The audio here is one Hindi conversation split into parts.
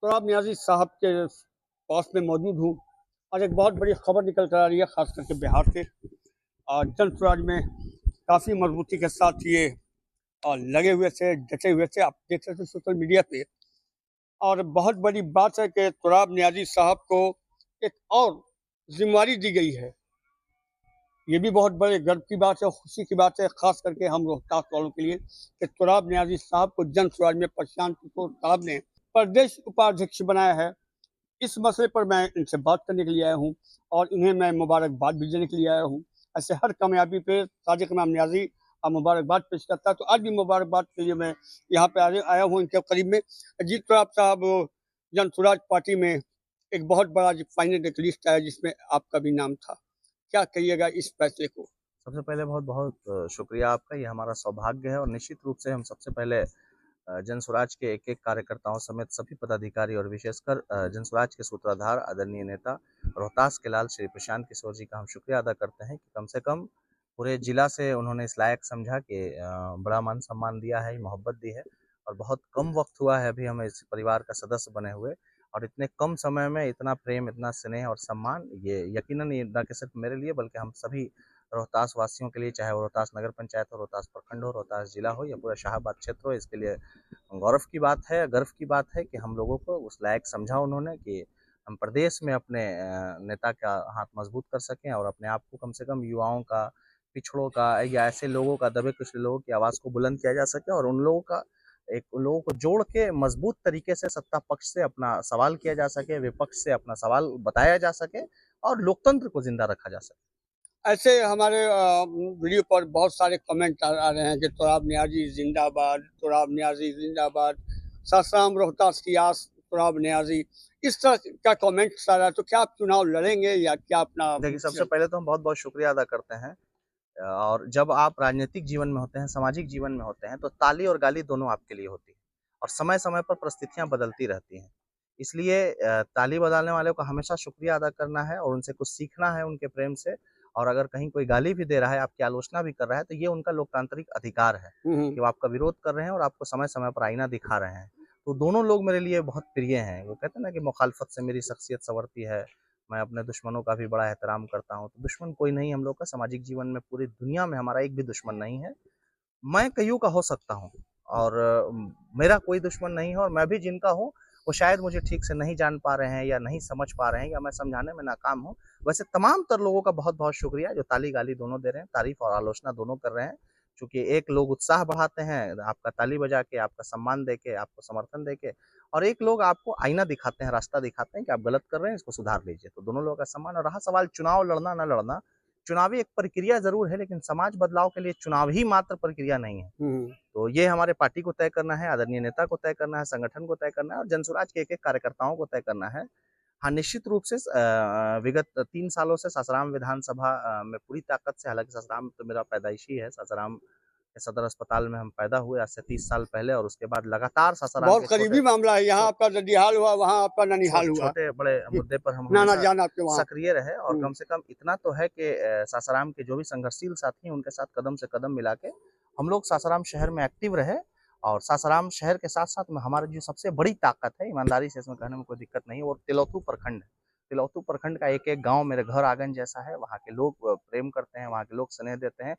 तुराब नियाज़ी साहब के पास में मौजूद हूँ और एक बहुत बड़ी खबर निकल कर आ रही है, ख़ास करके बिहार से। और जन स्वराज में काफ़ी मजबूती के साथ ये लगे हुए थे, डटे हुए थे। आप देख सकते थे सोशल मीडिया पे। और बहुत बड़ी बात है कि तुराब नियाज़ी साहब को एक और जिम्मेदारी दी गई है। ये भी बहुत बड़े गर्व की बात है और खुशी की बात है, खास करके हम रोहतास वालों के लिए, कि तुराब नियाज़ी साहब को जन स्वराज में प्रशांत किशोर साहब ने प्रदेश उपाध्यक्ष बनाया है। इस मसले पर मैं इनसे बात करने के लिए आया हूँ और इन्हें मैं मुबारकबाद भी देने के लिए आया हूँ। ऐसे हर कामयाबी पे सादिक इमाम नियाज़ी मुबारकबाद पेश करता है, तो आज भी मुबारकबाद के लिए मैं यहाँ पे आया हूँ इनके करीब में। जी तुराब साहब, जन स्वराज पार्टी में एक बहुत बड़ा फाइनल एक लिस्ट आया जिसमें आपका भी नाम था। क्या कहिएगा इस फैसले को? सबसे पहले बहुत बहुत शुक्रिया आपका। ये हमारा सौभाग्य है और निश्चित रूप से हम सबसे पहले जन स्वराज के एक-एक कार्यकर्ताओं समेत सभी पदाधिकारी और विशेषकर जन स्वराज के सूत्रधार आदरणीय नेता रोहतास के लाल श्री प्रशांत किशोर जी का हम शुक्रिया अदा करते हैं कि कम से कम पूरे जिला से उन्होंने इस लायक समझा कि बड़ा मान सम्मान दिया है, मोहब्बत दी है और बहुत कम वक्त हुआ है अभी हमें इस परिवार का सदस्य बने हुए और इतने कम समय में इतना प्रेम, इतना स्नेह और सम्मान, ये यकीनन ये न कि सिर्फ मेरे लिए बल्कि हम सभी रोहतास वासियों के लिए, चाहे वो रोहतास नगर पंचायत हो, रोहतास प्रखंड हो, रोहतास जिला हो या पूरा शाहाबाद क्षेत्र हो, इसके लिए गौरव की बात है, गर्व की बात है कि हम लोगों को उस लायक समझा उन्होंने कि हम प्रदेश में अपने नेता का हाथ मजबूत कर सकें और अपने आप को कम से कम युवाओं का, पिछड़ों का या ऐसे लोगों का, दबे कुचले लोगों की आवाज़ को बुलंद किया जा सके और उन लोगों का उन लोगों को जोड़ के मजबूत तरीके से सत्ता पक्ष से अपना सवाल किया जा सके, विपक्ष से अपना सवाल बताया जा सके और लोकतंत्र को जिंदा रखा जा सके। ऐसे हमारे वीडियो पर बहुत सारे कमेंट आ रहे हैं कि तुराब नियाज़ी जिंदाबाद, तुराब नियाज़ी जिंदाबाद, सासाराम रोहतास की आस, तुराब नियाज़ी, इस तरह का कमेंट सारा। तो क्या आप चुनाव लड़ेंगे या क्या अपना? देखिए, सबसे पहले तो हम बहुत-बहुत शुक्रिया अदा करते हैं और जब आप राजनीतिक जीवन में होते हैं, सामाजिक जीवन में होते हैं, तो ताली और गाली दोनों आपके लिए होती है और समय-समय पर परिस्थितियाँ बदलती रहती हैं। इसलिए ताली बजाने वालों का हमेशा शुक्रिया अदा करना है और उनसे कुछ सीखना है उनके प्रेम से और अगर कहीं कोई गाली भी दे रहा है, आपकी आलोचना भी कर रहा है, तो ये उनका लोकतांत्रिक अधिकार है कि वो आपका विरोध कर रहे हैं और आपको समय-समय पर आईना दिखा रहे हैं। तो दोनों लोग मेरे लिए बहुत प्रिय हैं। वो कहते हैं ना कि मुखालफत से मेरी शख्सियत संवरती है। मैं अपने दुश्मनों का भी बड़ा एहतराम करता हूँ। तो दुश्मन कोई नहीं हम लोग का, सामाजिक जीवन में पूरी दुनिया में हमारा एक भी दुश्मन नहीं है। मैं कईयों का हो सकता हूँ और मेरा कोई दुश्मन नहीं है और मैं भी जिनका हूँ, वो शायद मुझे ठीक से नहीं जान पा रहे हैं या नहीं समझ पा रहे हैं या मैं समझाने में नाकाम हूँ। वैसे तमाम तर लोगों का बहुत-बहुत शुक्रिया जो ताली-गाली दोनों दे रहे हैं, तारीफ़ और आलोचना दोनों कर रहे हैं। चूँकि एक लोग उत्साह बढ़ाते हैं, आपका ताली बजा के, आपका सम्मान देके, आपको समर्थन देके और एक लोग आपको आईना दिखाते हैं, रास्ता दिखाते हैं कि आप गलत कर रहे हैं, इसको सुधार लीजिए। तो दोनों लोगों का सम्मान और रहा सवाल चुनाव लड़ना ना लड़ना, चुनावी एक प्रक्रिया ज़रूर है लेकिन समाज बदलाव के लिए चुनाव ही मात्र प्रक्रिया नहीं है। तो ये हमारे पार्टी को तय करना है, आदरणीय नेता को तय करना है, संगठन को तय करना है और जनसुराज के एक-एक कार्यकर्ताओं को तय करना है। हाँ, निश्चित रूप से विगत 3 सालों से सासाराम विधानसभा में पूरी ताकत से, हालाँकि सासाराम तो मेरा पैदाइशी है, सासाराम के सदर अस्पताल में हम पैदा हुए आज से 30 साल पहले और उसके बाद लगातार सासाराम बहुत के करीबी छोटे मामला है, यहाँ आपका ददिहाल हुआ, वहाँ आपका ननिहाल हुआ। छोटे-बड़े मुद्दे पर हम नाना हमेशा जान आपके वहाँ। सक्रिय रहे और कम से कम इतना तो है कि सासाराम के जो भी संघर्षशील साथी हैं, उनके साथ कदम से कदम मिला के हम लोग सासाराम शहर में एक्टिव रहे और सासाराम शहर के साथ-साथ में हमारी जो सबसे बड़ी ताकत है, ईमानदारी से इसमें कहने में कोई दिक्कत नहीं है, वो तिलौथू प्रखंड है। तिलौथू प्रखंड का एक-एक गाँव मेरे घर आँगन जैसा है, वहाँ के लोग प्रेम करते हैं, वहाँ के लोग स्नेह देते हैं।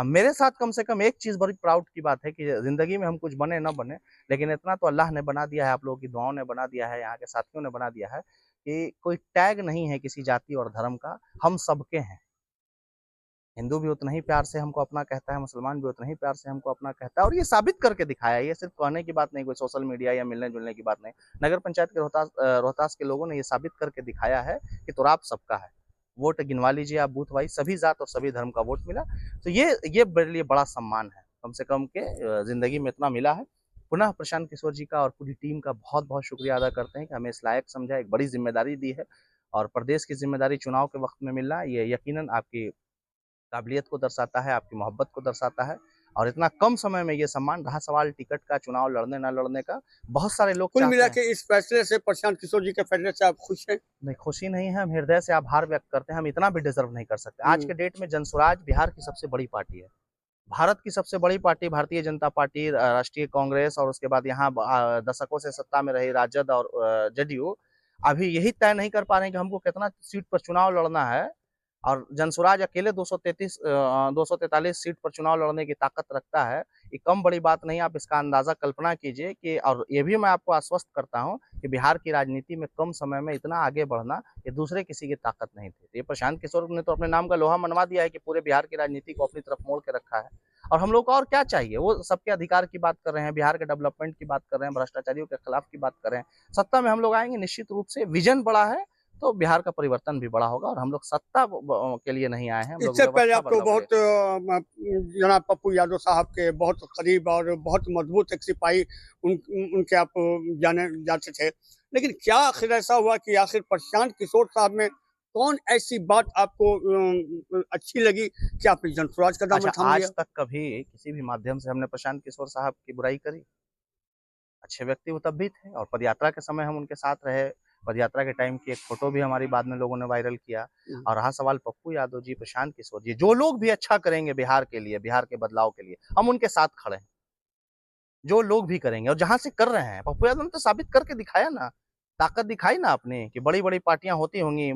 मेरे साथ कम से कम एक चीज़ बड़ी प्राउड की बात है कि ज़िंदगी में हम कुछ बने ना बने, लेकिन इतना तो अल्लाह ने बना दिया है, आप लोगों की दुआओं ने बना दिया है, यहाँ के साथियों ने बना दिया है कि कोई टैग नहीं है किसी जाति और धर्म का, हम सबके हैं। हिंदू भी उतना ही प्यार से हमको अपना कहता है, मुसलमान भी उतना ही प्यार से हमको अपना कहता है और ये साबित करके दिखाया है, ये सिर्फ कहने की बात नहीं, कोई सोशल मीडिया या मिलने-जुलने की बात नहीं। नगर पंचायत के रोहतास के लोगों ने ये साबित करके दिखाया है कि तुराब सबका है। वोट गिनवा लीजिए आप बूथ वाइज़, सभी जात और सभी धर्म का वोट मिला। तो ये मेरे लिए बड़ा सम्मान है, कम से कम के ज़िंदगी में इतना मिला है। पुनः प्रशांत किशोर जी का और पूरी टीम का बहुत-बहुत शुक्रिया अदा करते हैं कि हमें इस लायक समझा, एक बड़ी ज़िम्मेदारी दी है और प्रदेश की ज़िम्मेदारी चुनाव के वक़्त में मिलना, ये यकीनन आपकी काबिलियत को दर्शाता है, आपकी मोहब्बत को दर्शाता है और इतना कम समय में ये सम्मान। रहा सवाल टिकट का, चुनाव लड़ने ना लड़ने का, बहुत सारे लोग कुल चाहते मिला हैं। के इस फैसले से, प्रशांत किशोर जी के फैसले से आप खुश हैं? नहीं, खुशी नहीं है, हम हृदय से आभार व्यक्त करते हैं, हम इतना भी डिज़र्व नहीं कर सकते। आज के डेट में जनसुराज बिहार की सबसे बड़ी पार्टी है। भारत की सबसे बड़ी पार्टी भारतीय जनता पार्टी, राष्ट्रीय कांग्रेस और उसके बाद यहाँ दशकों से सत्ता में रही राजद और जदयू अभी यही तय नहीं कर पा रहे हैं कि हमको कितना सीट पर चुनाव लड़ना है। और जनसुराज अकेले 243 सीट पर चुनाव लड़ने की ताकत रखता है। ये कम बड़ी बात नहीं, आप इसका अंदाजा कल्पना कीजिए कि, और ये भी मैं आपको आश्वस्त करता हूं कि बिहार की राजनीति में कम समय में इतना आगे बढ़ना ये दूसरे किसी की ताकत नहीं थी। ये प्रशांत किशोर ने तो अपने नाम का लोहा मनवा दिया है कि पूरे बिहार की राजनीति को अपनी तरफ मोड़ के रखा है। और हम लोग को और क्या चाहिए? वो सबके अधिकार की बात कर रहे हैं, बिहार के डेवलपमेंट की बात कर रहे हैं, भ्रष्टाचारियों के खिलाफ की बात कर रहे हैं। सत्ता में हम लोग आएंगे, निश्चित रूप से विजन बड़ा है तो बिहार का परिवर्तन भी बड़ा होगा। और हम लोग सत्ता के लिए नहीं आए हैं, हम लोग इससे पहले व्यवस्था आप तो बदलाव के लिए। जनाब पप्पू यादव साहब के बहुत करीब और बहुत मजबूत एक सिपाही उनके आप जाने जाते थे, लेकिन क्या आखिर ऐसा हुआ कि आखिर प्रशांत किशोर साहब में कौन ऐसी बात आपको अच्छी लगी कि आपने जनसुराज का दामन अच्छा, थाम लिया? आज तक कभी किसी भी माध्यम से हमने प्रशांत किशोर साहब की बुराई करी? अच्छे व्यक्ति वो तब भी थे और पदयात्रा के समय हम उनके साथ रहे। पदयात्रा के टाइम की एक फोटो भी हमारी बाद में लोगों ने वायरल किया। और रहा सवाल पप्पू यादव जी, प्रशांत किशोर जी, जो लोग भी अच्छा करेंगे बिहार के लिए, बिहार के बदलाव के लिए, हम उनके साथ खड़े हैं। जो लोग भी करेंगे और जहां से कर रहे हैं, पप्पू यादव ने तो साबित करके दिखाया ना, ताकत दिखाई ना अपने कि बड़ी बड़ी पार्टियां होती होंगी,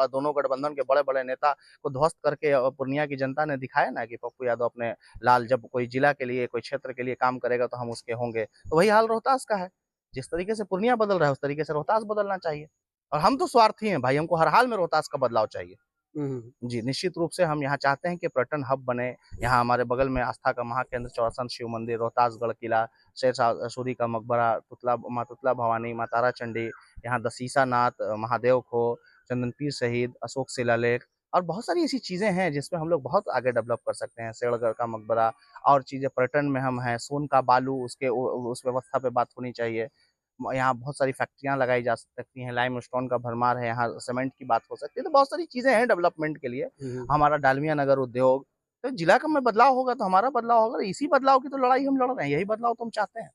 दोनों गठबंधन के बड़े बड़े नेता को ध्वस्त करके पूर्णिया की जनता ने दिखाया ना कि पप्पू यादव अपने लाल, जब कोई जिला के लिए, कोई क्षेत्र के लिए काम करेगा तो हम उसके होंगे। तो वही हाल रोहतास का है। जिस तरीके से पूर्णिया बदल रहा है उस तरीके से रोहतास बदलना चाहिए। और हम तो स्वार्थी हैं भाई, हमको हर हाल में रोहतास का बदलाव चाहिए। जी, निश्चित रूप से हम यहाँ चाहते हैं कि पर्यटन हब बने। यहाँ हमारे बगल में आस्था का महाकेंद्र चौरसन शिव मंदिर, रोहतासगढ़ किला, शेर सूरी का मकबरा, माँ तुतला भवानी, माँ तारा चंडी, यहाँ दसीसा नाथ, महादेव खो, चंदन पीर शहीद, अशोक शिलालेख और बहुत सारी ऐसी चीज़ें हैं जिसमें हम लोग बहुत आगे डेवलप कर सकते हैं। शेरगढ़ का मकबरा और चीज़ें पर्यटन में हम हैं। सोन का बालू, उसके उस व्यवस्था पे बात होनी चाहिए। यहाँ बहुत सारी फैक्ट्रियाँ लगाई जा सकती हैं, लाइमस्टोन का भरमार है, यहाँ सीमेंट की बात हो सकती है। तो बहुत सारी चीज़ें हैं डेवलपमेंट के लिए। हमारा डालमिया नगर उद्योग, तो जिला का में बदलाव होगा तो हमारा बदलाव होगा। इसी बदलाव की तो लड़ाई हम लड़ रहे हैं, यही बदलाव तो हम चाहते हैं।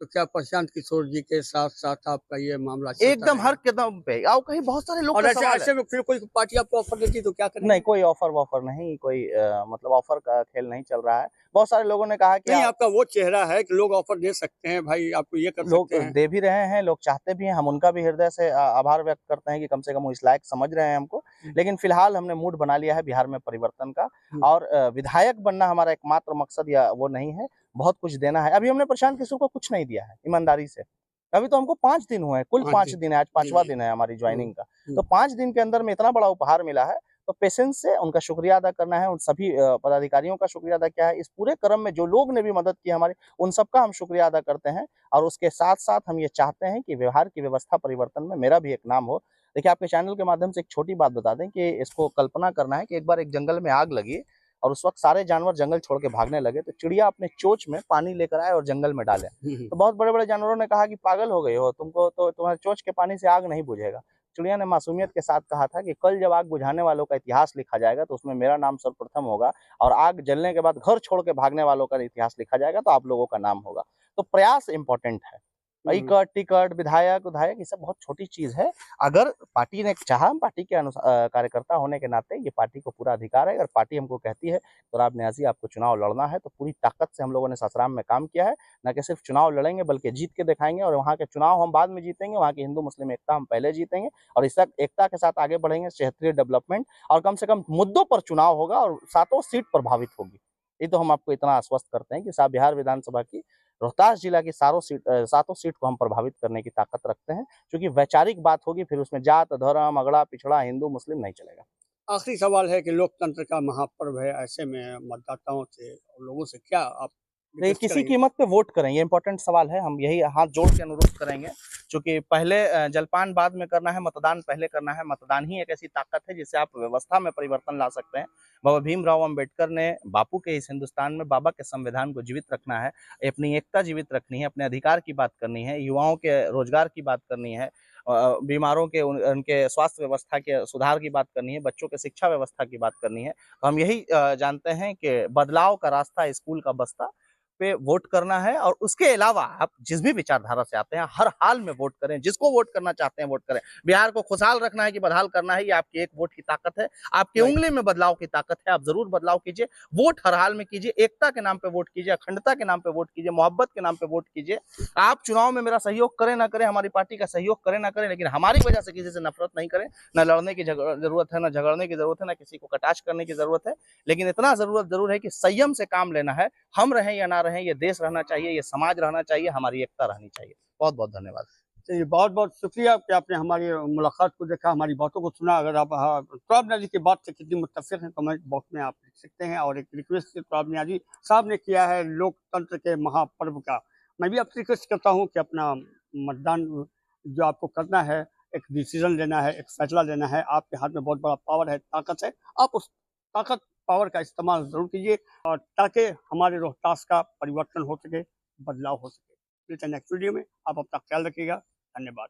तो क्या प्रशांत किशोर जी के साथ साथ आपका ये मामला चलता एकदम हर रहेगा? कदम पे आओ, कहीं बहुत सारे लोग और का ऐसे सवाल है। ऐसे में फिर कोई पार्टी आपको ऑफर देती तो क्या नहीं, करेंगे? कोई ऑफर वॉफर नहीं, कोई मतलब ऑफर का खेल नहीं चल रहा है। बहुत सारे लोगों ने कहा कि नहीं, आपका वो चेहरा है कि लोग ऑफर दे सकते हैं, भाई आपको ये कर लोग सकते हैं। दे भी रहे हैं, लोग चाहते भी हैं, हम उनका भी हृदय से आभार व्यक्त करते हैं कि कम से कम वो इस लायक समझ रहे हैं हमको। लेकिन फिलहाल हमने मूड बना लिया है बिहार में परिवर्तन का। और विधायक बनना हमारा एकमात्र मकसद या वो नहीं है, बहुत कुछ देना है। अभी हमने प्रशांत किशोर को कुछ नहीं दिया है, ईमानदारी से। अभी तो हमको 5 दिन हुए हैं, कुल 5 दिन है, आज 5वां दिन है हमारी ज्वाइनिंग का। तो 5 दिन के अंदर में इतना बड़ा उपहार मिला है, तो पेशेंस से उनका शुक्रिया अदा करना है। उन सभी पदाधिकारियों का शुक्रिया अदा किया है। इस पूरे क्रम में जो लोग ने भी मदद की हमारी, उन सबका हम शुक्रिया अदा करते हैं। और उसके साथ-साथ हम ये चाहते हैं कि बिहार की व्यवस्था परिवर्तन में मेरा भी एक नाम हो। देखिए, आपके चैनल के माध्यम से एक छोटी बात बता दें कि इसको कल्पना करना है कि एक बार एक जंगल में आग लगी और उस वक़्त सारे जानवर जंगल छोड़ के भागने लगे, तो चिड़िया अपने चोंच में पानी लेकर आए और जंगल में डाले। तो बहुत बड़े-बड़े जानवरों ने कहा कि पागल हो गई हो, तुमको तो तुम्हारे चोंच के पानी से आग नहीं बुझेगा। चिड़िया ने मासूमियत के साथ कहा था कि कल जब आग बुझाने वालों का इतिहास लिखा जाएगा तो उसमें मेरा नाम सर्वप्रथम होगा, और आग जलने के बाद घर छोड़ के भागने वालों का इतिहास लिखा जाएगा तो आप लोगों का नाम होगा। तो प्रयास इम्पोर्टेंट है। टिकट टिकट, विधायक ये सब बहुत छोटी चीज है। अगर पार्टी ने चाहा, हम पार्टी के कार्यकर्ता होने के नाते ये पार्टी को पूरा अधिकार है। अगर पार्टी हमको कहती है तुराब न्याज़ी आपको चुनाव लड़ना है, तो पूरी ताकत से हम लोगों ने सासाराम में काम किया है। न कि सिर्फ चुनाव लड़ेंगे बल्कि जीत के दिखाएंगे, और वहाँ के चुनाव हम बाद में जीतेंगे, वहाँ की हिंदू मुस्लिम एकता हम पहले जीतेंगे और इस एकता के साथ आगे बढ़ेंगे। क्षेत्रीय डेवलपमेंट और कम से कम मुद्दों पर चुनाव होगा और सातों सीट प्रभावित होगी। ये तो हम आपको इतना आश्वस्त करते हैं कि बिहार विधानसभा की रोहतास जिला की सातों सीट को हम प्रभावित करने की ताकत रखते हैं। क्योंकि वैचारिक बात होगी, फिर उसमें जात धर्म अगड़ा पिछड़ा हिंदू मुस्लिम नहीं चलेगा। आखिरी सवाल है कि लोकतंत्र का महापर्व है, ऐसे में मतदाताओं से और लोगों से क्या आप देखिए, रिक्वेस्ट किसी करेंगे? कीमत पे वोट करें, ये इंपॉर्टेंट सवाल है। हम यही हाथ जोड़ के अनुरोध करेंगे, क्योंकि पहले जलपान बाद में करना है, मतदान पहले करना है। मतदान ही एक ऐसी ताकत है जिससे आप व्यवस्था में परिवर्तन ला सकते हैं। बाबा भीमराव अम्बेडकर ने बापू के इस हिंदुस्तान में बाबा के संविधान को जीवित रखना है, अपनी एकता जीवित रखनी है, अपने अधिकार की बात करनी है, युवाओं के रोजगार की बात करनी है, बीमारों के उनके स्वास्थ्य व्यवस्था के सुधार की बात करनी है, बच्चों के शिक्षा व्यवस्था की बात करनी है। तो हम यही जानते हैं कि बदलाव का रास्ता स्कूल का बस्ता, पे वोट करना है और उसके अलावा आप जिस भी विचारधारा से आते हैं हर हाल में वोट करें, जिसको वोट करना चाहते हैं वोट करें। बिहार को खुशहाल रखना है कि बदहाल करना है, ये आपकी एक वोट की ताकत है, आपकी राइट। उंगली में बदलाव की ताकत है। आप जरूर बदलाव कीजिए, वोट हर हाल में कीजिए, एकता के नाम पे वोट कीजिए, अखंडता के नाम पे वोट कीजिए, मोहब्बत के नाम पे वोट कीजिए। आप चुनाव में मेरा सहयोग करें ना करें, हमारी पार्टी का सहयोग करें ना करें, लेकिन हमारी वजह से किसी से नफरत नहीं करें। न लड़ने की जरूरत है, न झगड़ने की जरूरत है, न किसी को कटाक्ष करने की जरूरत है, लेकिन इतना जरूर है कि संयम से काम लेना है। हम रहें या ना रहें, ये देश रहना चाहिए, ये समाज रहना चाहिए, हमारी एकता रहनी चाहिए। बहुत बहुत धन्यवाद। चलिए, बहुत बहुत शुक्रिया कि आपने हमारी मुलाकात को देखा, हमारी बातों को सुना। अगर आप तुराब न्याज़ी की बात से कितनी मुत्तफिक हैं कमेंट बॉक्स में आप लिख सकते हैं। और एक रिक्वेस्ट तुराब न्याज़ी साहब ने किया है लोकतंत्र के महापर्व का, मैं भी आपसे रिक्वेस्ट करता हूँ कि अपना मतदान जो आपको करना है, एक डिसीजन लेना है, एक फैसला लेना है, आपके हाथ में बहुत बड़ा पावर है, ताकत है। आप उस ताकत पावर का इस्तेमाल ज़रूर कीजिए, और ताकि हमारे रोहतास का परिवर्तन हो सके, बदलाव हो सके। मिलते हैं नेक्स्ट वीडियो में। आप अपना ख्याल रखिएगा। धन्यवाद।